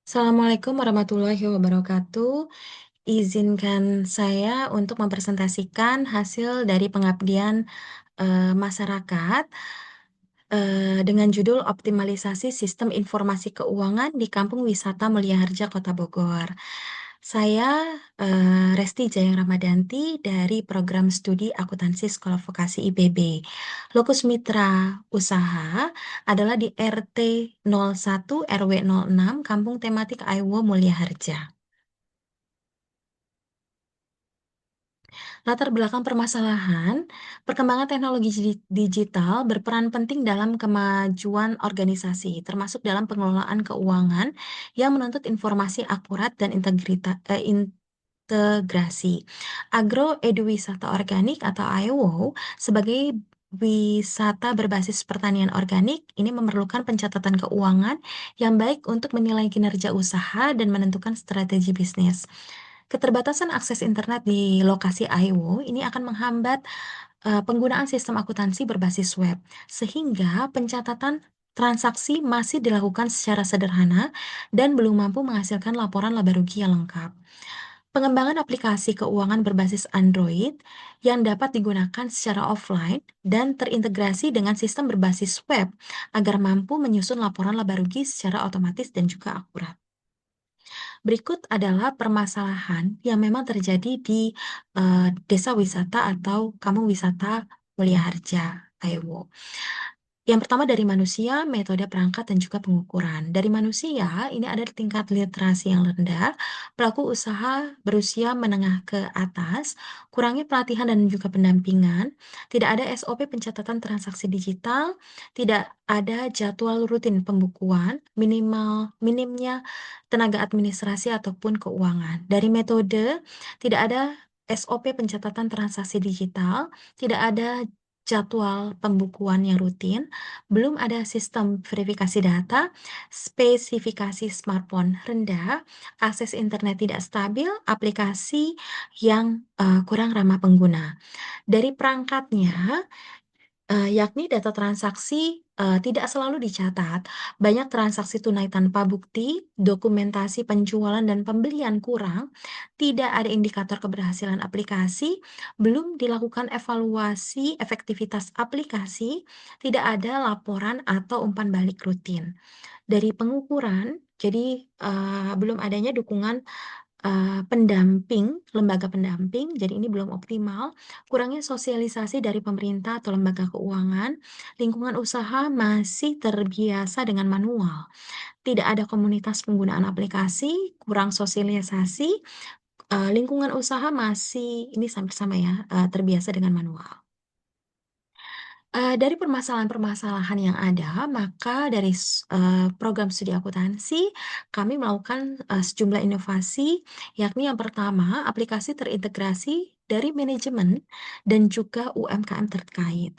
Assalamualaikum warahmatullahi wabarakatuh. Izinkan saya untuk mempresentasikan hasil dari pengabdian, masyarakat, dengan judul Optimalisasi Sistem Informasi Keuangan di Kampung Wisata Mulyaharja, Kota Bogor. Saya, Resti Jayang Ramadanti dari Program Studi Akuntansi Sekolah Vokasi IPB. Lokus mitra usaha adalah di RT 01 RW 06 Kampung Tematik Aiwo Mulyaharja. Latar belakang permasalahan, perkembangan teknologi digital berperan penting dalam kemajuan organisasi, termasuk dalam pengelolaan keuangan yang menuntut informasi akurat dan integrasi. Agroeduwisata organik atau AEWO sebagai wisata berbasis pertanian organik ini memerlukan pencatatan keuangan yang baik untuk menilai kinerja usaha dan menentukan strategi bisnis. Keterbatasan akses internet di lokasi AEWO ini akan menghambat penggunaan sistem akuntansi berbasis web, sehingga pencatatan transaksi masih dilakukan secara sederhana dan belum mampu menghasilkan laporan laba rugi yang lengkap. Pengembangan aplikasi keuangan berbasis Android yang dapat digunakan secara offline dan terintegrasi dengan sistem berbasis web agar mampu menyusun laporan laba rugi secara otomatis dan juga akurat. Berikut adalah permasalahan yang memang terjadi di desa wisata atau kampung wisata Mulyaharja, Aiwo. Yang pertama dari manusia, metode perangkat dan juga pengukuran. Dari manusia, ini ada tingkat literasi yang rendah, pelaku usaha berusia menengah ke atas, kurangnya pelatihan dan juga pendampingan, tidak ada SOP pencatatan transaksi digital, tidak ada jadwal rutin pembukuan, minimnya tenaga administrasi ataupun keuangan. Dari metode, tidak ada SOP pencatatan transaksi digital, tidak ada jadwal pembukuan yang rutin, belum ada sistem verifikasi data, spesifikasi smartphone rendah, akses internet tidak stabil, aplikasi yang kurang ramah pengguna. Dari perangkatnya, yakni data transaksi, tidak selalu dicatat, banyak transaksi tunai tanpa bukti, dokumentasi penjualan dan pembelian kurang, tidak ada indikator keberhasilan aplikasi, belum dilakukan evaluasi efektivitas aplikasi, tidak ada laporan atau umpan balik rutin. Dari pengukuran, jadi, belum adanya dukungan pendamping, lembaga pendamping, jadi ini belum optimal, kurangnya sosialisasi dari pemerintah atau lembaga keuangan, lingkungan usaha masih terbiasa dengan manual, tidak ada komunitas penggunaan aplikasi, kurang sosialisasi, lingkungan usaha masih ini sama-sama ya, terbiasa dengan manual. Dari permasalahan-permasalahan yang ada, maka dari program studi akuntansi, kami melakukan, sejumlah inovasi, yakni yang pertama, aplikasi terintegrasi dari manajemen dan juga UMKM terkait.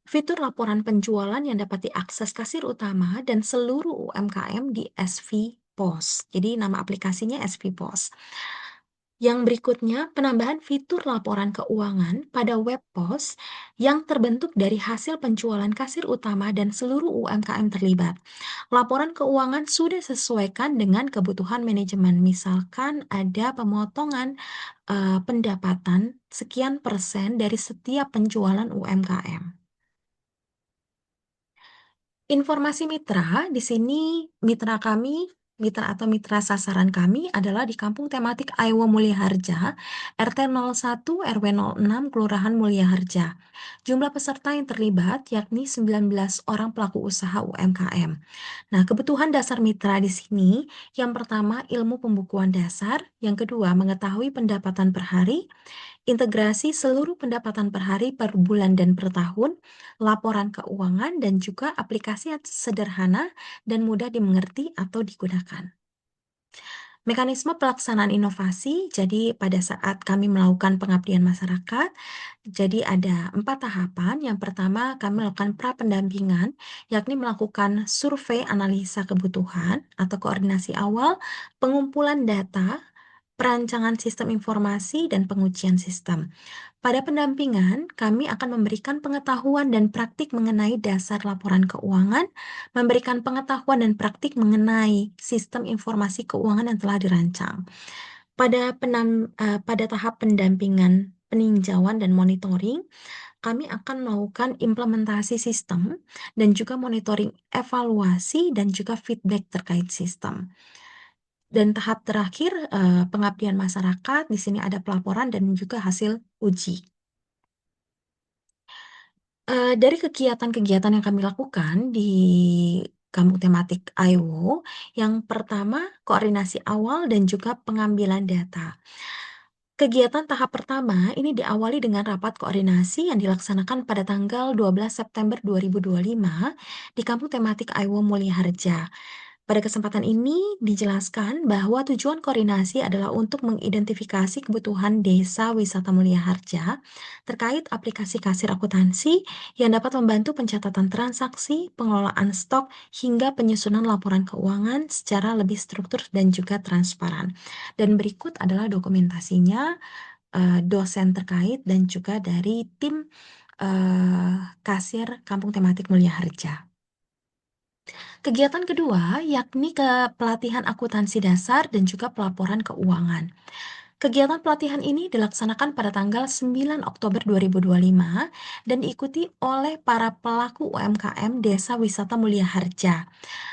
Fitur laporan penjualan yang dapat diakses kasir utama dan seluruh UMKM di SV POS. Jadi nama aplikasinya SV POS. Yang berikutnya, penambahan fitur laporan keuangan pada web pos yang terbentuk dari hasil penjualan kasir utama dan seluruh UMKM terlibat. Laporan keuangan sudah sesuaikan dengan kebutuhan manajemen. Misalkan ada pemotongan pendapatan sekian persen dari setiap penjualan UMKM. Informasi mitra, di sini mitra kami, mitra atau mitra sasaran kami adalah di Kampung Tematik Aiwo Mulyaharja, RT 01 RW 06 Kelurahan Mulyaharja. Jumlah peserta yang terlibat yakni 19 orang pelaku usaha UMKM. Nah, kebutuhan dasar mitra di sini, yang pertama ilmu pembukuan dasar, yang kedua mengetahui pendapatan per hari, integrasi seluruh pendapatan per hari, per bulan, dan per tahun, laporan keuangan, dan juga aplikasi yang sederhana dan mudah dimengerti atau digunakan. Mekanisme pelaksanaan inovasi, jadi pada saat kami melakukan pengabdian masyarakat, jadi ada 4 tahapan. Yang pertama, kami melakukan pra-pendampingan, yakni melakukan survei analisa kebutuhan atau koordinasi awal, pengumpulan data, perancangan sistem informasi, dan pengujian sistem. Pada pendampingan, kami akan memberikan pengetahuan dan praktik mengenai dasar laporan keuangan, memberikan pengetahuan dan praktik mengenai sistem informasi keuangan yang telah dirancang. Pada tahap pendampingan, peninjauan, dan monitoring, kami akan melakukan implementasi sistem dan juga monitoring evaluasi dan juga feedback terkait sistem. Dan tahap terakhir, pengabdian masyarakat, di sini ada pelaporan dan juga hasil uji. Dari kegiatan-kegiatan yang kami lakukan di kampung tematik Aiwo, yang pertama koordinasi awal dan juga pengambilan data. Kegiatan tahap pertama ini diawali dengan rapat koordinasi yang dilaksanakan pada tanggal 12 September 2025 di kampung tematik Aiwo Mulyaharja. Pada kesempatan ini dijelaskan bahwa tujuan koordinasi adalah untuk mengidentifikasi kebutuhan Desa Wisata Mulia Harja terkait aplikasi kasir akuntansi yang dapat membantu pencatatan transaksi, pengelolaan stok, hingga penyusunan laporan keuangan secara lebih struktur dan juga transparan. Dan berikut adalah dokumentasinya, dosen terkait dan juga dari tim kasir Kampung Tematik Mulia Harja. Kegiatan kedua yakni pelatihan akuntansi dasar dan juga pelaporan keuangan. Kegiatan pelatihan ini dilaksanakan pada tanggal 9 Oktober 2025 dan diikuti oleh para pelaku UMKM Desa Wisata Mulia Harja.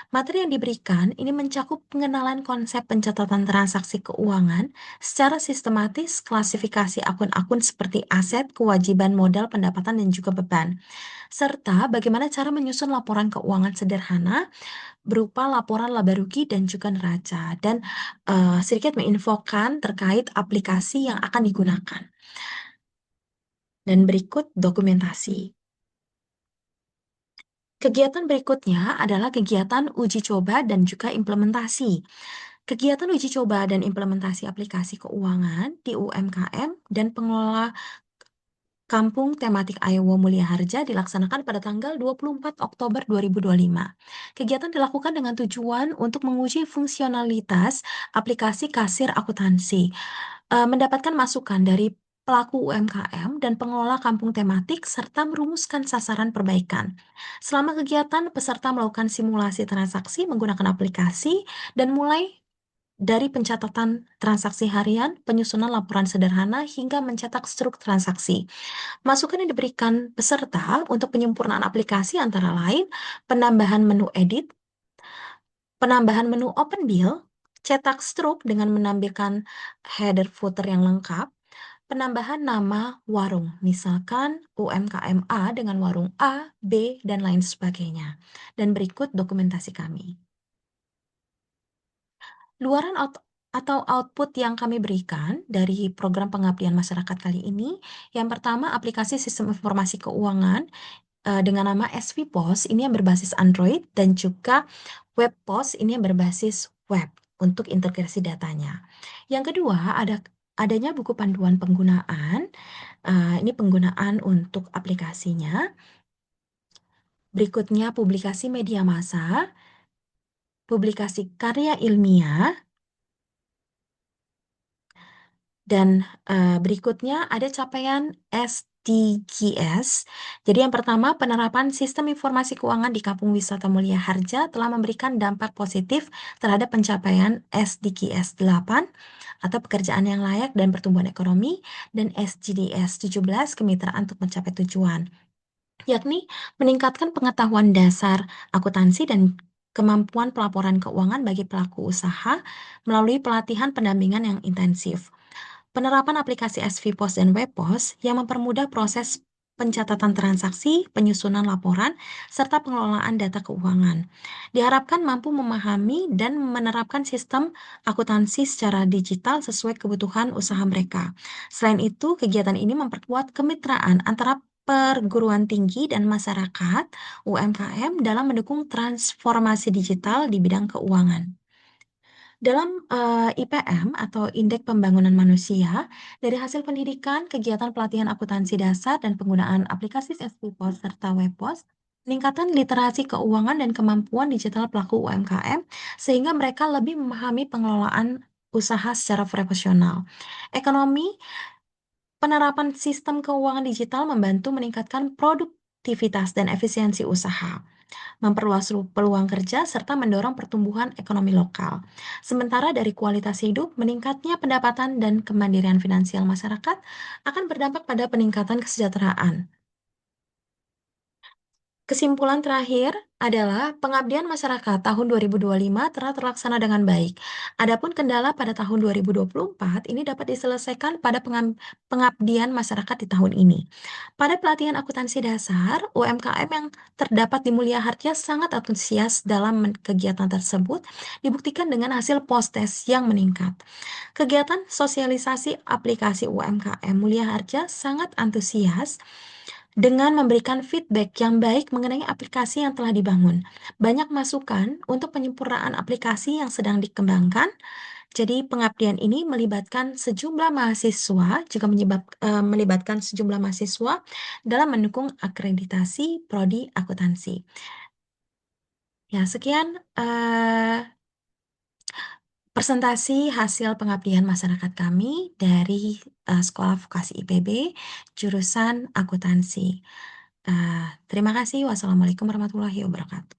Materi yang diberikan ini mencakup pengenalan konsep pencatatan transaksi keuangan secara sistematis, klasifikasi akun-akun seperti aset, kewajiban modal, pendapatan, dan juga beban, serta bagaimana cara menyusun laporan keuangan sederhana berupa laporan laba rugi dan juga neraca, dan sedikit menginfokan terkait aplikasi yang akan digunakan. Dan berikut dokumentasi. Kegiatan berikutnya adalah kegiatan uji coba dan juga implementasi. Kegiatan uji coba dan implementasi aplikasi keuangan di UMKM dan pengelola Kampung Tematik Aiwo Mulia Harja dilaksanakan pada tanggal 24 Oktober 2025. Kegiatan dilakukan dengan tujuan untuk menguji fungsionalitas aplikasi kasir akuntansi, mendapatkan masukan dari pelaku UMKM dan pengelola kampung tematik, serta merumuskan sasaran perbaikan. Selama kegiatan, peserta melakukan simulasi transaksi menggunakan aplikasi dan mulai dari pencatatan transaksi harian, penyusunan laporan sederhana, hingga mencetak struk transaksi. Masukan yang diberikan peserta untuk penyempurnaan aplikasi antara lain penambahan menu edit, penambahan menu open bill, cetak struk dengan menampilkan header footer yang lengkap, penambahan nama warung, misalkan UMKM A dengan warung A, B, dan lain sebagainya. Dan berikut dokumentasi kami. Luaran atau output yang kami berikan dari program pengabdian masyarakat kali ini, yang pertama aplikasi sistem informasi keuangan dengan nama SV Pos ini yang berbasis Android, dan juga Web Pos ini yang berbasis web untuk integrasi datanya. Yang kedua, adanya buku panduan penggunaan. Ini penggunaan untuk aplikasinya. Berikutnya publikasi media massa, publikasi karya ilmiah, dan berikutnya ada capaian SDGs. Jadi yang pertama, penerapan sistem informasi keuangan di Kampung Wisata Mulia Harja telah memberikan dampak positif terhadap pencapaian SDGs 8 atau pekerjaan yang layak dan pertumbuhan ekonomi, dan SGDS 17 kemitraan untuk mencapai tujuan, yakni meningkatkan pengetahuan dasar akuntansi dan kemampuan pelaporan keuangan bagi pelaku usaha melalui pelatihan pendampingan yang intensif. Penerapan aplikasi SV Pos dan Web Pos yang mempermudah proses pencatatan transaksi, penyusunan laporan, serta pengelolaan data keuangan. Diharapkan mampu memahami dan menerapkan sistem akuntansi secara digital sesuai kebutuhan usaha mereka. Selain itu, kegiatan ini memperkuat kemitraan antara perguruan tinggi dan masyarakat UMKM dalam mendukung transformasi digital di bidang keuangan. Dalam IPM atau Indeks Pembangunan Manusia, dari hasil pendidikan, kegiatan pelatihan akuntansi dasar dan penggunaan aplikasi SP Pos serta Web Pos, peningkatan literasi keuangan dan kemampuan digital pelaku UMKM, sehingga mereka lebih memahami pengelolaan usaha secara profesional. Ekonomi, penerapan sistem keuangan digital membantu meningkatkan produktivitas dan efisiensi usaha, memperluas peluang kerja, serta mendorong pertumbuhan ekonomi lokal. Sementara dari kualitas hidup, meningkatnya pendapatan dan kemandirian finansial masyarakat akan berdampak pada peningkatan kesejahteraan. Kesimpulan terakhir adalah pengabdian masyarakat tahun 2025 telah terlaksana dengan baik. Adapun kendala pada tahun 2024 ini dapat diselesaikan pada pengabdian masyarakat di tahun ini. Pada pelatihan akuntansi dasar, UMKM yang terdapat di Mulia Harja sangat antusias dalam kegiatan tersebut, dibuktikan dengan hasil post-test yang meningkat. Kegiatan sosialisasi aplikasi UMKM Mulia Harja sangat antusias dengan memberikan feedback yang baik mengenai aplikasi yang telah dibangun. Banyak masukan untuk penyempurnaan aplikasi yang sedang dikembangkan. Jadi pengabdian ini melibatkan sejumlah mahasiswa, juga melibatkan sejumlah mahasiswa dalam mendukung akreditasi prodi akuntansi. Ya, sekian presentasi hasil pengabdian masyarakat kami dari Sekolah Vokasi IPB, jurusan akuntansi. Terima kasih. Wassalamualaikum warahmatullahi wabarakatuh.